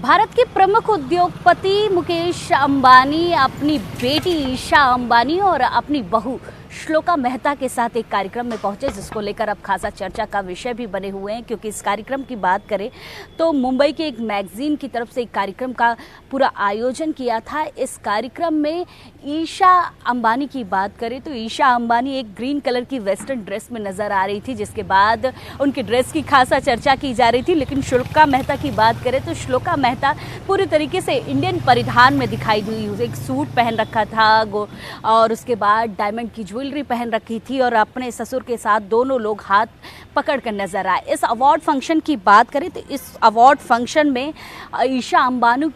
भारत के प्रमुख उद्योगपति मुकेश अंबानी अपनी बेटी ईशा अंबानी और अपनी बहू श्लोका मेहता के साथ एक कार्यक्रम में पहुंचे, जिसको लेकर अब खासा चर्चा का विषय भी बने हुए हैं। क्योंकि इस कार्यक्रम की बात करें तो मुंबई के एक मैगजीन की तरफ से एक कार्यक्रम का पूरा आयोजन किया था। इस कार्यक्रम में ईशा अंबानी की बात करें तो ईशा अंबानी एक ग्रीन कलर की वेस्टर्न ड्रेस में नजर आ रही थी, जिसके बाद उनकी ड्रेस की खासा चर्चा की जा रही थी। लेकिन श्लोका मेहता की बात करें तो श्लोका मेहता पूरी तरीके से इंडियन परिधान में दिखाई दी। एक सूट पहन रखा था और उसके बाद डायमंड की ज्वेलरी पहन रखी थी और अपने ससुर के साथ दोनों लोग हाथ पकड़ कर नजर आए। इस अवार्ड फंक्शन की बात करें तो इस अवार्ड फंक्शन में ईशा अंबानी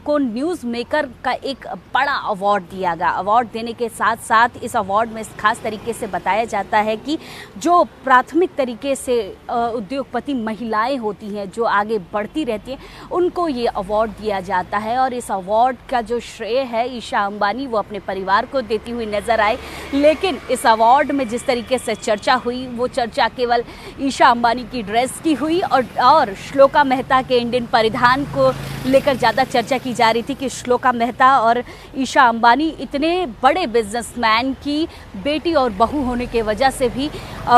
को न्यूज़ मेकर का एक बड़ा अवार्ड दिया गया। अवार्ड देने के साथ साथ इस अवार्ड में खास तरीके से बताया जाता है कि जो प्राथमिक तरीके से उद्योगपति महिलाएं होती हैं, जो आगे बढ़ती रहती हैं, उनको ये अवार्ड दिया जाता है। और इस अवार्ड का जो श्रेय है ईशा अंबानी वो अपने परिवार को देती हुई नजर आए। लेकिन इस अवार्ड में जिस तरीके से चर्चा हुई, वो चर्चा केवल ईशा अंबानी की ड्रेस की हुई और श्लोका मेहता के इंडियन परिधान को लेकर ज़्यादा चर्चा की जा रही थी कि श्लोका मेहता और ईशा अंबानी इतने बड़े बिजनेसमैन की बेटी और बहू होने के वजह से भी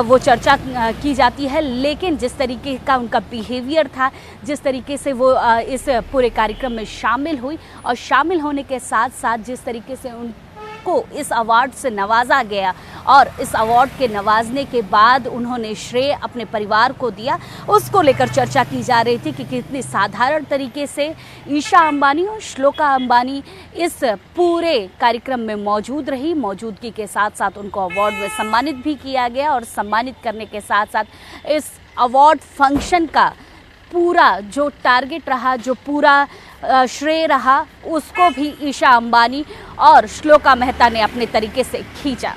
वो चर्चा की जाती है। लेकिन जिस तरीके का उनका बिहेवियर था, जिस तरीके से वो इस पूरे कार्यक्रम में शामिल हुई और शामिल होने के साथ साथ जिस तरीके से को इस अवार्ड से नवाजा गया और इस अवार्ड के नवाजने के बाद उन्होंने श्रेय अपने परिवार को दिया, उसको लेकर चर्चा की जा रही थी कि कितनी साधारण तरीके से ईशा अंबानी और श्लोका अंबानी इस पूरे कार्यक्रम में मौजूद रही। मौजूदगी के साथ साथ उनको अवार्ड में सम्मानित भी किया गया और सम्मानित करने के साथ साथ इस अवार्ड फंक्शन का पूरा जो टारगेट रहा, जो पूरा श्रेय रहा, उसको भी ईशा अंबानी और श्लोका मेहता ने अपने तरीके से खींचा।